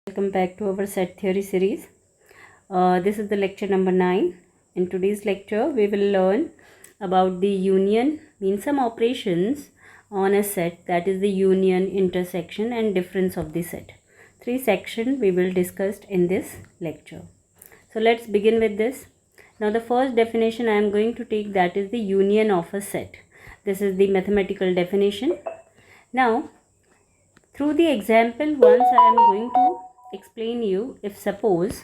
Welcome back to our set theory series. This is the lecture number 9. In today's lecture, we will learn about the union, means some operations on a set, that is the union, intersection and difference of the set. 3 sections we will discuss in this lecture. So let's begin with this. Now the first definition I am going to take, that is the union of a set. This is the mathematical definition. Now through the example, once I am going to explain you, if suppose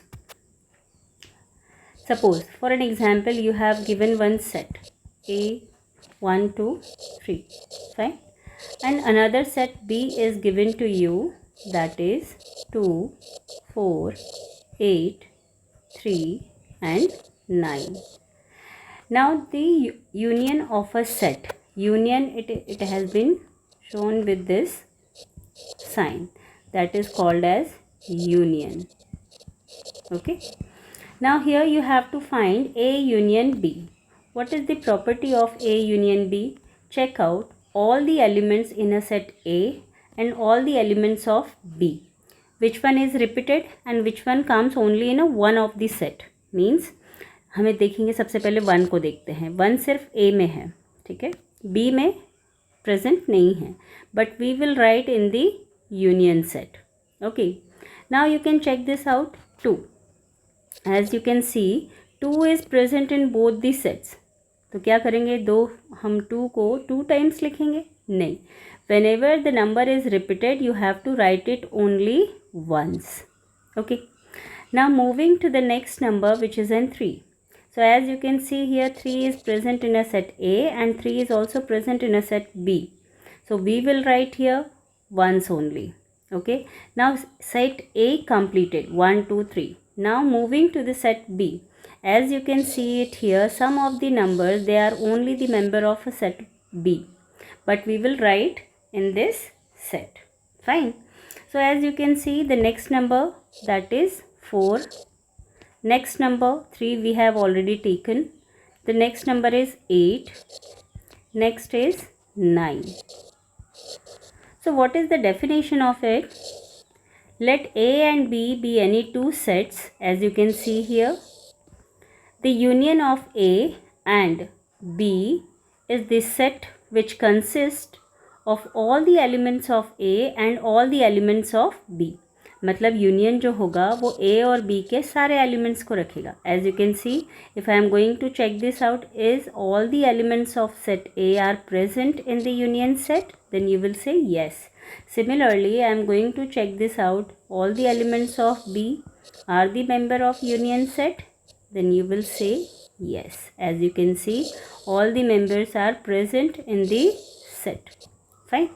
for an example you have given one set A 1 2 3, fine, and another set B is given to you, that is 2 4 8 3 and 9. Now the union of a set, it has been shown with this sign, that is called as union. Okay, now here you have to find A union B. What is the property of A union B? Check out all the elements in a set A and all the elements of B. Which one is repeated and which one comes only in a one of the set. Means हमें देखेंगे, सबसे पहले 1 को देखते हैं. 1 सिर्फ A में है, ठीक है, B में present नहीं है, but we will write in the union set. Okay, now you can check this out. 2, as you can see 2 is present in both the sets. तो क्या करेंगे, हम 2 को 2 times लिखेंगे? नहीं. Whenever the number is repeated you have to write it only once. Okay, now moving to the next number, which is in 3. So as you can see here, 3 is present in a set A and 3 is also present in a set B. So we will write here once only. Okay, now set A completed, 1 2 3. Now moving to the set B, as you can see it here, some of the numbers, they are only the member of a set B, but we will write in this set. Fine. So as you can see, the next number, that is 4. Next number 3 we have already taken. The next number is 8. Next is 9. So what is the definition of it? Let A and B be any two sets, as you can see here. The union of A and B is the set which consists of all the elements of A and all the elements of B. मतलब union जो होगा वो A और B के सारे elements को रखेगा. As you can see, if I am going to check this out, is all the elements of set A are present in the union set, then you will say yes. Similarly, I am going to check this out, all the elements of B are the member of union set, then you will say yes. As you can see, all the members are present in the set. Fine.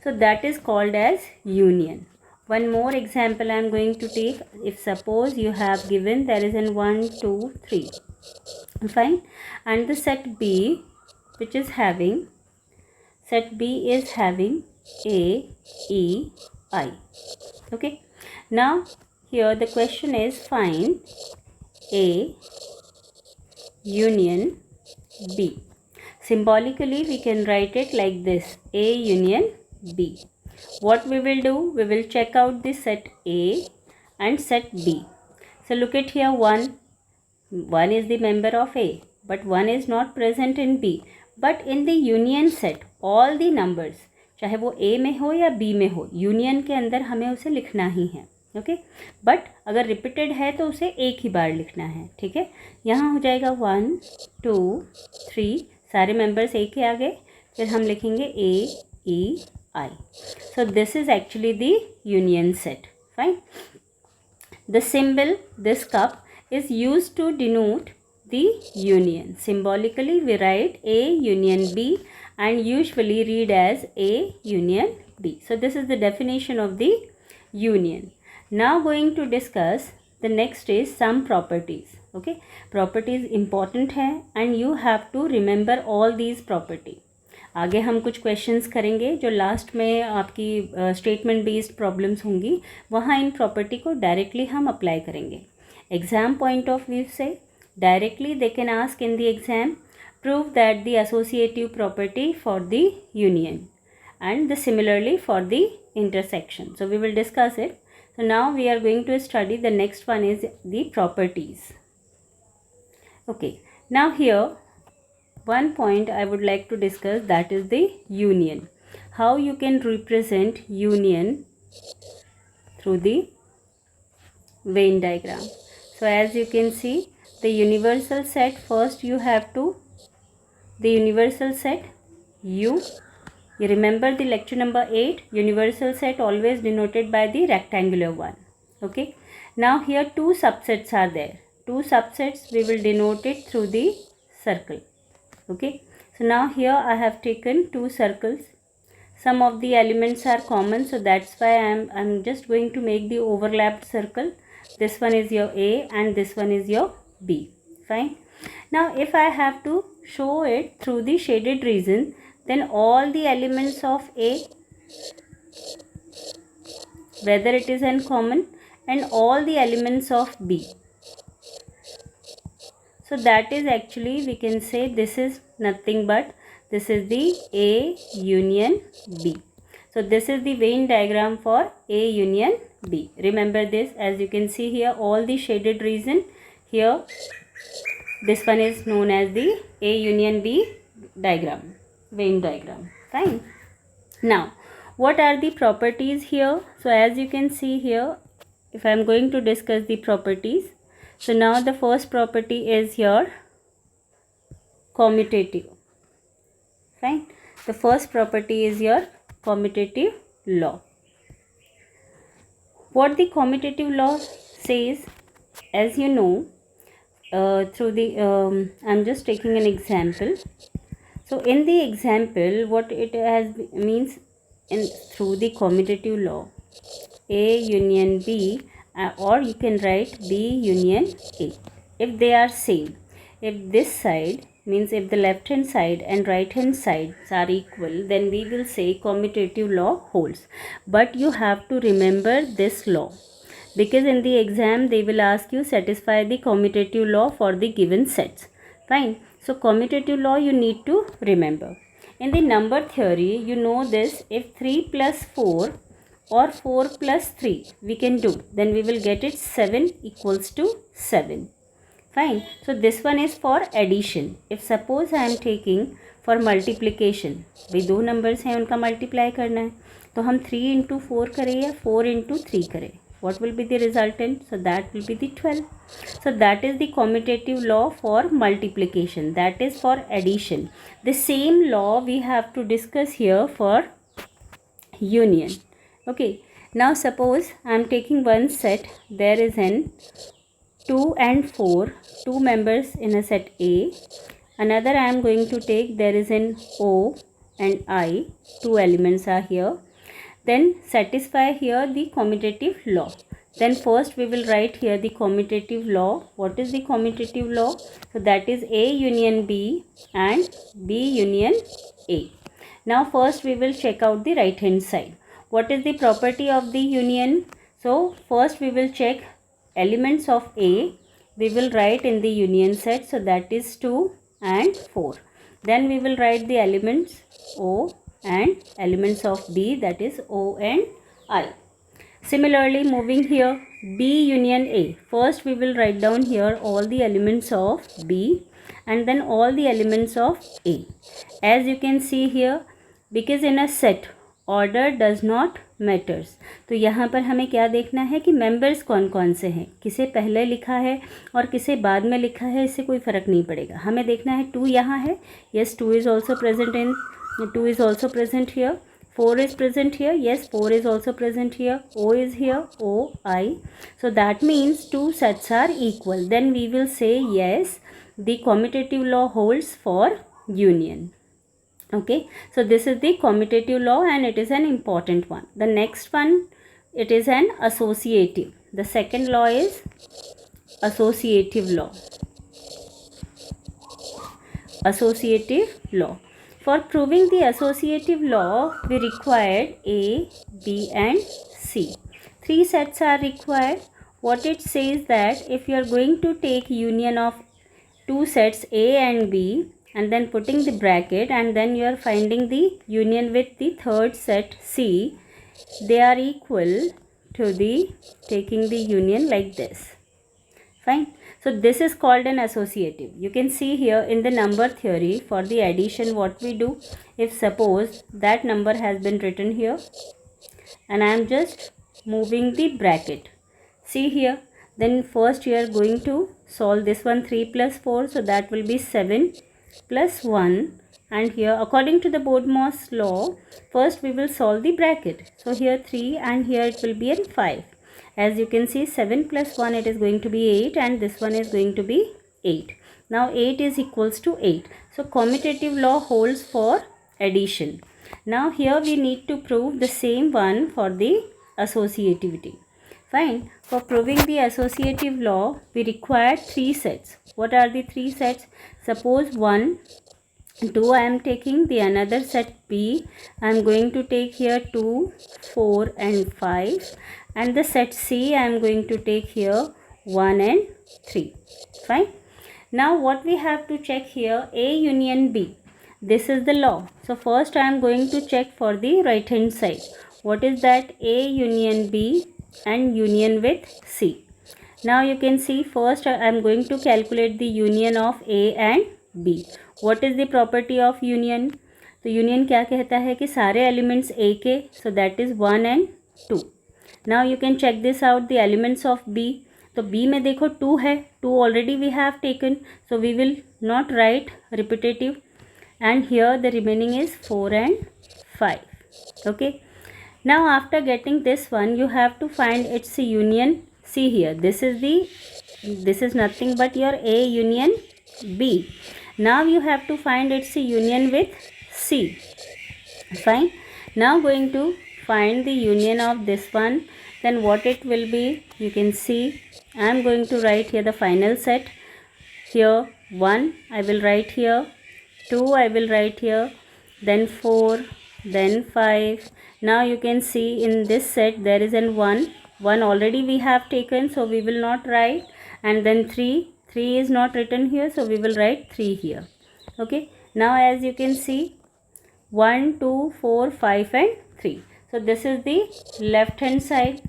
So that is called as union. One more example I am going to take. If suppose you have given, there is an 1 2 3, fine, and the set B, which is having, set B is having A E I. Okay, now here the question is, find A union B. Symbolically we can write it like this, A union B. What we will do, we will check out the set A and set B. So look at here, 1 is the member of A, but 1 is not present in B. But in the union set, all the numbers, चाहे वो A में हो या B में हो, union के अंदर हमें उसे लिखना ही है. ओके, बट अगर रिपीटेड है तो उसे एक ही बार लिखना है. ठीक है, यहाँ हो जाएगा 1 2 3, सारे मेंबर्स एक ही आ गए, फिर हम लिखेंगे A E I. So this is actually the union set. Fine. The symbol, this cup, is used to denote the union. Symbolically we write A union B and usually read as A union B. So this is the definition of the union. Now going to discuss the next is some properties. Okay, properties important है and you have to remember all these properties. आगे हम कुछ questions करेंगे जो last में आपकी statement based problems होंगी, वहाँ इन प्रॉपर्टी को डायरेक्टली हम अप्लाई करेंगे. एग्जाम पॉइंट ऑफ व्यू से directly they can ask in the exam, prove that the associative property for the union and the similarly for the intersection. So we will discuss it. So now we are going to study the next one is the properties. Okay, now here one point I would like to discuss, that is the union. How you can represent union through the Venn diagram. So as you can see, the universal set, first you have to, the universal set U. You remember the lecture number 8, universal set always denoted by the rectangular one. Okay. Now here two subsets are there. Two subsets we will denote it through the circle. Okay. So now here I have taken two circles. Some of the elements are common, so that's why I'm just going to make the overlapped circle. This one is your A and this one is your B. Fine. Now if I have to show it through the shaded region, then all the elements of A, whether it is in common, and all the elements of B. So that is actually, we can say this is nothing but, this is the A union B. So this is the Venn diagram for A union B. Remember this, as you can see here, all the shaded region here, this one is known as the A union B diagram, Venn diagram. Fine. Now, what are the properties here? So as you can see here, if I am going to discuss the properties, so now the first property is your commutative. Fine. The first property is your commutative law. What the commutative law says, as you know, through the I'm just taking an example. So in the example, what it has means, in through the commutative law, A union B, or you can write B union A. If they are same, if this side means if the left hand side and right hand sides are equal, then we will say commutative law holds. But you have to remember this law, because in the exam they will ask you satisfy the commutative law for the given sets. Fine. So commutative law you need to remember. In the number theory, you know this, if 3 plus 4 or 4 plus 3 we can do, then we will get it 7 equals to 7. Fine. So this one is for addition. If suppose I am taking for multiplication, भाई दो numbers हैं उनका multiply करना है, तो हम 3 into 4 करें या 4 into 3 करें, what will be the resultant? So that will be the 12. So that is the commutative law for multiplication, that is for addition. The same law we have to discuss here for union. Okay, now suppose I am taking one set, there is an 2 and 4, two members in a set A. Another I am going to take, there is an O and I, two elements are here. Then satisfy here the commutative law. Then first we will write here the commutative law. What is the commutative law? So that is A union B and B union A. Now first we will check out the right hand side. What is the property of the union? So first we will check elements of A. We will write in the union set. So that is 2 and 4. Then we will write the elements O and elements of B, that is O and I. Similarly, moving here, B union A. First we will write down here all the elements of B and then all the elements of A. As you can see here, because in a set order does not matters, तो यहाँ पर हमें क्या देखना है कि members कौन कौन से हैं, किसे पहले लिखा है और किसे बाद में लिखा है, इससे कोई फ़र्क नहीं पड़ेगा. हमें देखना है 2 यहाँ है, yes 2 is also present in, 2 is also present here, 4 is present here, yes 4 is also present here, O is here, O, I. So that means two sets are equal. Then we will say yes, the commutative law holds for union. Okay, so this is the commutative law and it is an important one. The next one, it is an associative. The second law is associative law. Associative law. For proving the associative law, we required A, B and C. 3 sets are required. What it says that if you are going to take union of two sets A and B, and then putting the bracket, and then you are finding the union with the third set C, they are equal to the taking the union like this. Fine. So this is called an associative. You can see here in the number theory for the addition what we do. If suppose that number has been written here and I am just moving the bracket. See here, then first you are going to solve this one, 3 plus 4, so that will be 7 plus 1, and here according to the Bodmer's law, first we will solve the bracket. So here 3 and here it will be in 5. As you can see, 7 plus 1 it is going to be 8 and this one is going to be 8. Now 8 is equals to 8. So commutative law holds for addition. Now here we need to prove the same one for the associativity. Fine. For proving the associative law, we require 3 sets. What are the 3 sets? Suppose 1, 2 I am taking, the another set B I am going to take here 2, 4 and 5, and the set C I am going to take here 1 and 3. Fine. Now what we have to check here, A union B. This is the law. So first I am going to check for the right hand side. What is that? A union B and union with C. Now you can see first I am going to calculate the union of A and B. What is the property of union? तो union क्या कहता है कि सारे elements A के, so that is 1 and 2. Now you can check this out, the elements of B. तो B में देखो 2 है, 2 already we have taken, so we will not write repetitive, and here the remaining is 4 and 5. Okay. Now after getting this one, you have to find its union. See here, this is nothing but your A union B. Now you have to find its union with C. Fine. Now going to find the union of this one. Then what it will be, you can see I am going to write here the final set. Here 1 I will write here, 2 I will write here, then 4, then 5. Now you can see in this set there is an 1 already we have taken, so we will not write, and then 3 is not written here, so we will write 3 here. Okay. Now as you can see 1, 2, 4, 5 and 3. So this is the left hand side.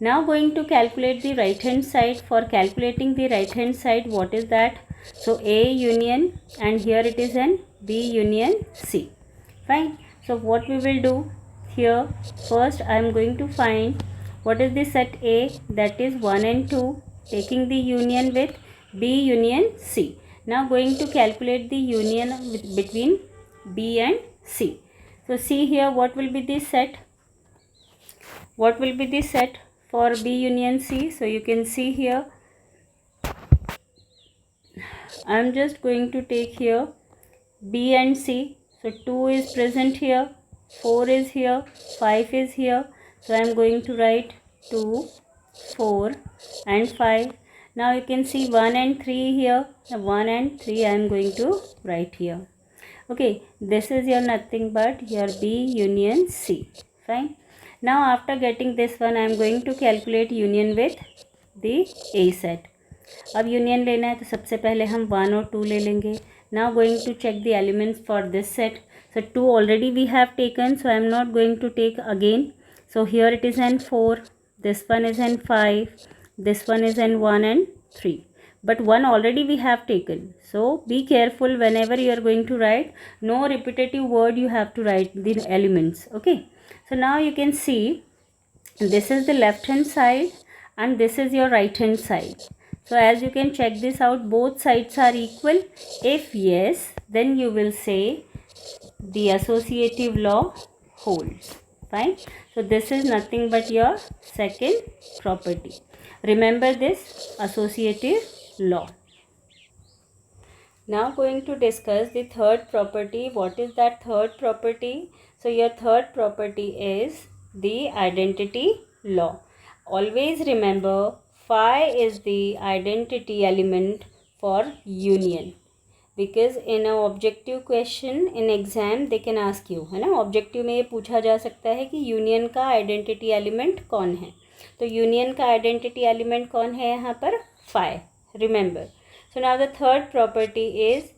Now going to calculate the right hand side. For calculating the right hand side, what is that? So A union, and here it is an B union C. Fine. So what we will do here, first I am going to find what is the set A, that is 1 and 2, taking the union with B union C. Now going to calculate the union between B and C. So see here what will be the set. What will be the set for B union C? So you can see here I am just going to take here B and C. So 2 is present here, 4 is here, 5 is here. So I am going to write 2, 4 and 5. Now you can see 1 and 3 here. 1 and 3 I am going to write here. Okay, this is your nothing but your B union C. Fine. Now after getting this one, I am going to calculate union with the A set. अब union लेना है तो सबसे पहले हम 1 और 2 ले लेंगे. Now going to check the elements for this set. So 2 already we have taken, so I am not going to take again. So here it is an 4, this one is an 5, this one is an 1 and 3. But 1 already we have taken. So be careful whenever you are going to write. No repetitive word you have to write the elements. Okay. So now you can see this is the left hand side and this is your right hand side. So as you can check this out, both sides are equal. If yes, then you will say the associative law holds. Fine. So this is nothing but your second property. Remember this associative law. Now going to discuss the third property. What is that third property? So your third property is the identity law. Always remember phi is the identity element for union, because in a objective question in exam they can ask you, है ना, objective में ये पूछा जा सकता है कि union का identity element कौन है. तो union का identity element कौन है यहाँ पर? Phi. Remember. So now the third property is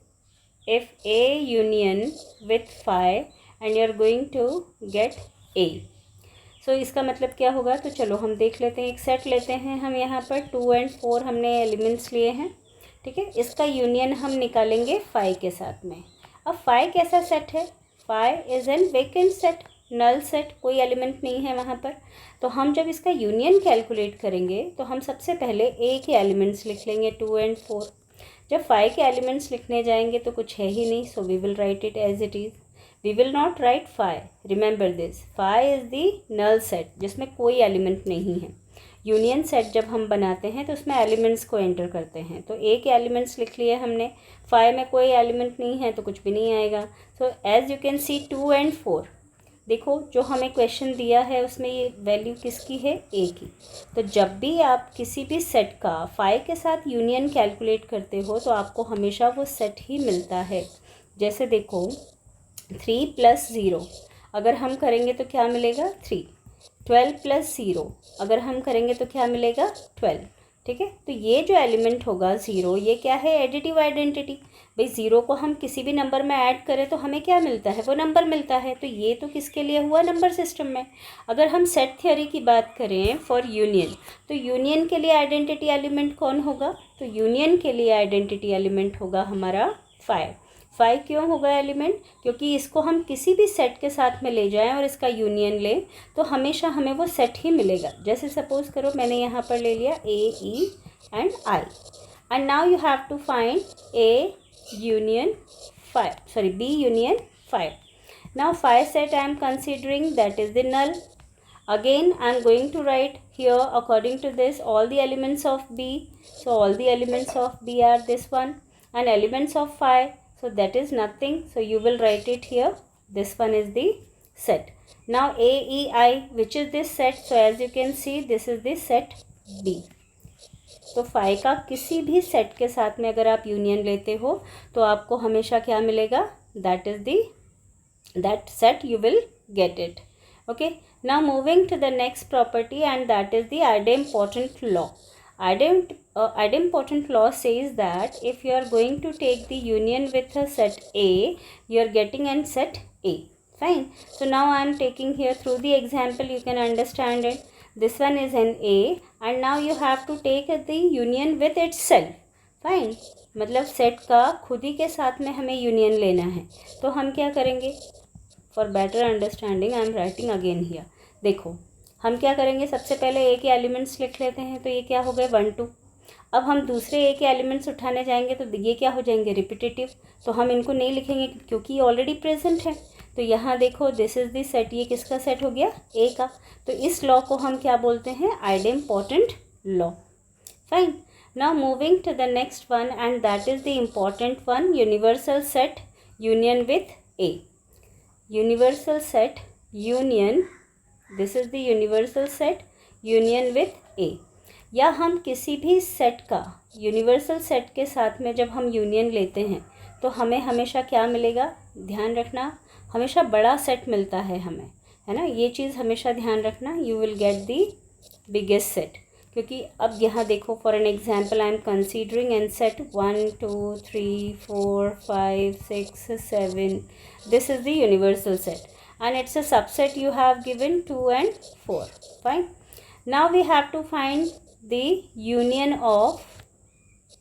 if A union with phi and you are going to get A. सो इसका मतलब क्या होगा, तो चलो हम देख लेते हैं। एक सेट लेते हैं हम यहाँ पर 2 और 4 हमने एलिमेंट्स लिए हैं, ठीक है। इसका यूनियन हम निकालेंगे 5 के साथ में। अब 5 कैसा सेट है, 5 is an vacant set, null set, कोई एलिमेंट नहीं है वहाँ पर। तो हम जब इसका यूनियन कैलकुलेट करेंगे तो हम सबसे पहले ए के एलिमेंट्स लिख लेंगे 2 और 4। जब 5 के एलिमेंट्स लिखने जाएंगे तो कुछ है ही नहीं, so we will write it as it is. We will not write 5, remember this, 5 is the null set जिसमें कोई एलिमेंट नहीं है। यूनियन सेट जब हम बनाते हैं तो उसमें एलिमेंट्स को एंटर करते हैं। तो ए के एलिमेंट्स लिख लिए हमने, 5 में कोई एलिमेंट नहीं है तो कुछ भी नहीं आएगा। So as you can see 2 और 4, देखो जो हमें क्वेश्चन दिया है उसमें ये वैल्यू किसकी है, ए की। तो जब भी आप किसी भी सेट का 5 के साथ यूनियन कैलकुलेट करते हो तो आपको हमेशा वो सेट ही मिलता है। जैसे देखो 3 + 0 अगर हम करेंगे तो क्या मिलेगा, 3। 12 + 0 अगर हम करेंगे तो क्या मिलेगा, 12, ठीक है। तो ये जो एलिमेंट होगा 0, ये क्या है, एडिटिव आइडेंटिटी। भाई 0 को हम किसी भी नंबर में ऐड करें तो हमें क्या मिलता है, वो नंबर मिलता है। तो ये तो किसके लिए हुआ, नंबर सिस्टम में। अगर हम सेट थ्योरी की बात करें फॉर यूनियन, तो यूनियन के लिए आइडेंटिटी एलिमेंट कौन होगा, तो यूनियन के लिए आइडेंटिटी एलिमेंट होगा हमारा 5। 5 क्यों होगा एलिमेंट, क्योंकि इसको हम किसी भी सेट के साथ में ले जाएं और इसका यूनियन लें तो हमेशा हमें वो सेट ही मिलेगा। जैसे सपोज करो मैंने यहाँ पर ले लिया A, E and I, and now you have to find A union 5, sorry, B union 5. Now 5 set I am considering, that is the null. Again I am going to write here according to this all the elements of B. So all the elements of B are this one, and elements of 5, so that is nothing, so you will write it here, this one is the set. Now A, E, I, which is this set, so as you can see this is the set B. तो 5 का किसी भी set के साथ में अगर आप union लेते हो तो आपको हमेशा क्या मिलेगा, that is the that set you will get it. Okay, now moving to the next property and that is the idempotent law. Idempotent law says that if you are going to take the union with a set A, you are getting an set A. Fine. So now I am taking here through the example, you can understand it. This one is an A and now you have to take the union with itself. Fine. मतलब set का खुद ही के साथ में हमें union लेना है, तो हम क्या करेंगे, for better understanding I am writing again here. देखो हम क्या करेंगे, सबसे पहले ए के एलिमेंट्स लिख लेते हैं, तो ये क्या हो गए 1 2. अब हम दूसरे ए के एलिमेंट्स उठाने जाएंगे तो ये क्या हो जाएंगे, रिपीटेटिव, तो हम इनको नहीं लिखेंगे क्योंकि ये ऑलरेडी प्रेजेंट है. तो यहाँ देखो दिस इज़ द सेट, ये किसका सेट हो गया, ए का. तो इस लॉ को हम क्या बोलते हैं, idempotent law. Fine. Now moving to the next one and that is the important one, universal set union with A. Universal set union, this is the universal set union with A. या हम किसी भी set का universal set के साथ में जब हम यूनियन लेते हैं तो हमें हमेशा क्या मिलेगा, ध्यान रखना, हमेशा बड़ा सेट मिलता है हमें, है ना, ये चीज़ हमेशा ध्यान रखना. You will get the biggest set, क्योंकि अब यहाँ देखो for an example I am considering an set 1 2 3 4 5 6 7, this is the universal set and it's a subset you have given 2 and 4. Fine. Now we have to find the union of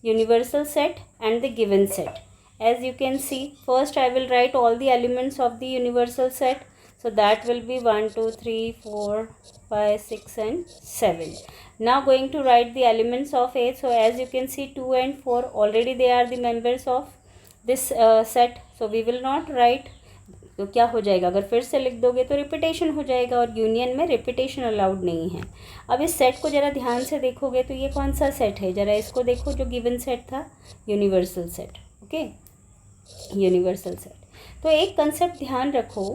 universal set and the given set. As you can see, first I will write all the elements of the universal set, so that will be 1 2 3 4 5 6 and 7. Now going to write the elements of A, so as you can see 2 and 4 already they are the members of this set, so we will not write. तो क्या हो जाएगा, अगर फिर से लिख दोगे तो रिपीटेशन हो जाएगा और यूनियन में रिपीटेशन अलाउड नहीं है. अब इस सेट को ज़रा ध्यान से देखोगे तो ये कौन सा सेट है, ज़रा इसको देखो, जो गिवन सेट था universal set. Okay, universal set. तो एक कंसेप्ट ध्यान रखो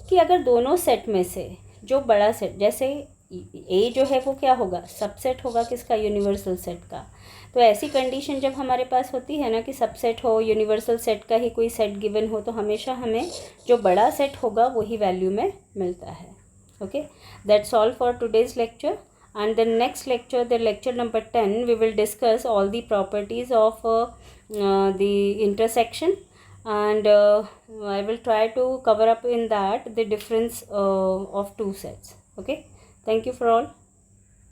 कि अगर दोनों सेट में से जो बड़ा सेट, जैसे ए जो है वो क्या होगा, सबसेट होगा किसका, यूनिवर्सल सेट का. तो ऐसी कंडीशन जब हमारे पास होती है ना कि सबसेट हो, यूनिवर्सल सेट का ही कोई सेट गिवन हो, तो हमेशा हमें जो बड़ा सेट होगा वही वैल्यू में मिलता है. Okay, that's all for today's lecture. and the next lecture, the lecture number 10, we will discuss all the properties of the intersection, and I will try to cover up in that the difference of two sets. Okay, thank you for all.